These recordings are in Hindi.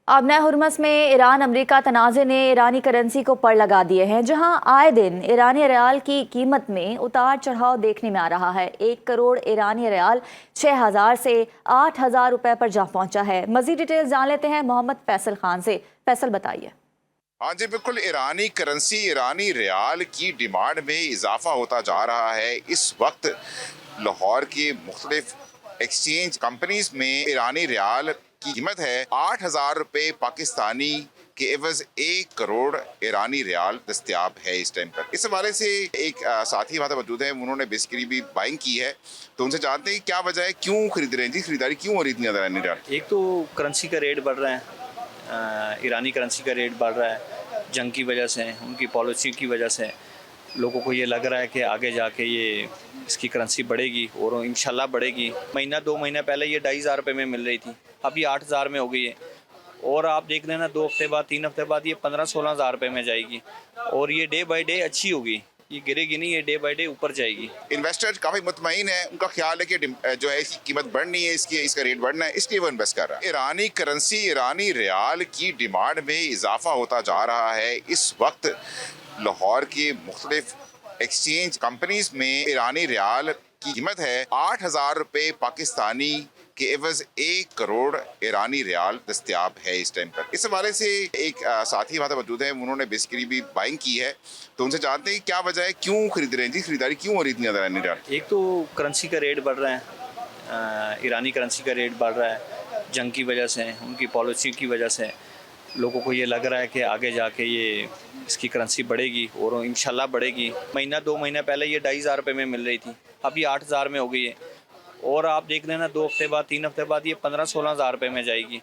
आबना हुरमस में ईरान अमरीका तनाज़े ने ईरानी करेंसी को पड़ लगा दिए हैं, जहां आए दिन ईरानी रियाल की कीमत में उतार चढ़ाव देखने में आ रहा है। 1 करोड़ ईरानी रियाल 6,000 से 8,000 रुपए पर जा पहुंचा है। मजीद डिटेल्स जान लेते हैं मोहम्मद फैसल खान से। फैसल बताइए। हाँ जी बिल्कुल, ईरानी करेंसी ईरानी रियाल की डिमांड में इजाफा होता जा रहा है। इस वक्त लाहौर की मुख्तलिफ एक्सचेंज कंपनीज में ईरानी रियाल की कीमत है 8,000 रुपये पाकिस्तानी के एवज 1 करोड़ ईरानी रियाल दस्तियाब है इस टाइम पर। इस हवाले से एक साथी हमारे मौजूद है, उन्होंने बेसिकली भी बाइंग की है, तो उनसे जानते हैं क्या वजह है, क्यों खरीद रहे हैं जी, खरीदारी क्यों हो रही इतनी ईरानी रियाल? एक तो करेंसी का रेट बढ़ रहा है, ईरानी करेंसी का रेट बढ़ रहा है जंग की वजह से, उनकी पॉलिसी की वजह से। लोगों को ये लग रहा है कि आगे जाके ये इसकी करेंसी बढ़ेगी और इंशाल्लाह बढ़ेगी। महीना 2 महीना पहले ये 2,500 रुपये में मिल रही थी, अब ये 8,000 में हो गई है। और आप देख लेना 2 हफ्ते बाद 3 हफ्ते बाद ये 15-16 हज़ार रुपये में जाएगी और ये डे बाई डे अच्छी होगी, ये गिरेगी नहीं, ये डे बाई डे ऊपर जाएगी। इन्वेस्टर काफी मुतमईन है, उनका ख्याल है कि जो है इसकी कीमत बढ़नी है, इसका रेट बढ़ना है, इसलिए वो इन्वेस्ट कर रहा है। ईरानी करेंसी ईरानी रियाल की डिमांड में इजाफा होता जा रहा है। इस वक्त लाहौर की मुख्तलिफ एक्सचेंज कंपनीज में ईरानी रियाल की कीमत है 8,000 रुपये पाकिस्तानी के एवज 1 करोड़ ईरानी रियाल दस्तियाब है इस टाइम पर। इस हवाले से एक साथी हमारे मौजूद है, उन्होंने बेसिकली भी बाइंग की है, तो उनसे जानते हैं क्या वजह है, क्यों खरीद रहे हैं जी, खरीदारी क्यों हो रही इतनी ईरानी रियाल? एक तो करेंसी का रेट बढ़ रहा है, ईरानी करेंसी का रेट बढ़ रहा है जंग की वजह से, उनकी पॉलिसी की वजह से। लोगों को ये लग रहा है कि आगे जाके ये इसकी करेंसी बढ़ेगी और इंशाल्लाह बढ़ेगी। महीना 2 महीना पहले ये 2,500 रुपये में मिल रही थी, अब ये 8,000 में हो गई है। और आप देख लेना 2 हफ्ते बाद 3 हफ्ते बाद ये 15-16 हज़ार रुपये में जाएगी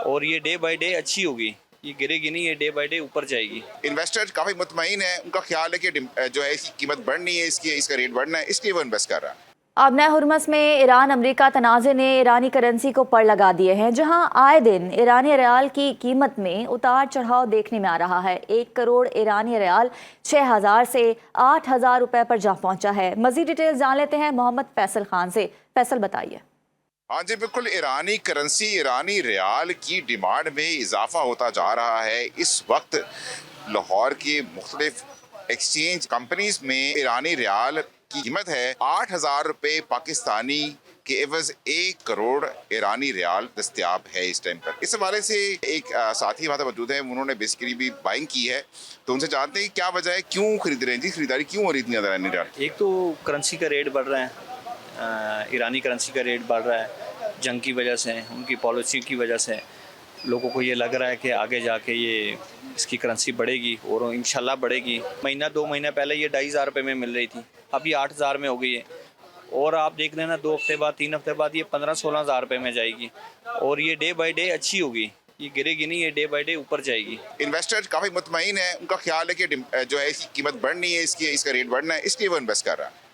और ये डे बाई डे अच्छी होगी, ये गिरेगी नहीं, ये डे बाई डे ऊपर जाएगी। इन्वेस्टर काफी मुतमईन है, उनका ख्याल है कि जो है इसकी कीमत बढ़नी है, इसका रेट बढ़ना है, इसलिए वो इन्वेस्ट कर रहा है। आबना हुरमस में ईरान अमरीका तनाज़े ने ईरानी करेंसी को पड़ लगा दिए हैं, जहां आए दिन ईरानी रियाल की कीमत में उतार चढ़ाव देखने में आ रहा है। 1 करोड़ ईरानी रियाल 6,000 से 8,000 रुपए पर जा पहुंचा है। मजीद डिटेल्स जान लेते हैं मोहम्मद फैसल खान से। फैसल बताइए। हाँ जी बिल्कुल, ईरानी करेंसी ईरानी रियाल की डिमांड में इजाफा होता जा रहा है। इस वक्त लाहौर की मुख्तलिफ एक्सचेंज कंपनीज में ईरानी रियाल की कीमत है 8,000 रुपये पाकिस्तानी के एवज 1 करोड़ ईरानी रियाल दस्तियाब है इस टाइम पर। इस हवाले से एक साथी हमारे मौजूद है, उन्होंने बेसिकली भी बाइंग की है, तो उनसे जानते हैं क्या वजह है, क्यों खरीद रहे हैं जी, खरीदारी क्यों हो रही इतनी ईरानी रियाल? एक तो करेंसी का रेट बढ़ रहा है, ईरानी करेंसी का रेट बढ़ रहा है जंग की वजह से, उनकी पॉलिसी की वजह से। लोगों को ये लग रहा है कि आगे जाके ये इसकी करेंसी बढ़ेगी और इंशाल्लाह बढ़ेगी। महीना 2 महीना पहले ये 2,500 रुपये में मिल रही थी, अब ये 8,000 में हो गई है। और आप देख लेना 2 हफ्ते बाद 3 हफ्ते बाद ये 15-16 हज़ार रुपये में जाएगी और ये डे बाई डे अच्छी होगी, ये गिरेगी नहीं, ये डे बाई डे ऊपर जाएगी। इन्वेस्टर काफी मुतमईन है, उनका ख्याल है कि जो है इसकी कीमत बढ़नी है, इसका रेट बढ़ना है, इसलिए वो इन्वेस्ट कर रहा है।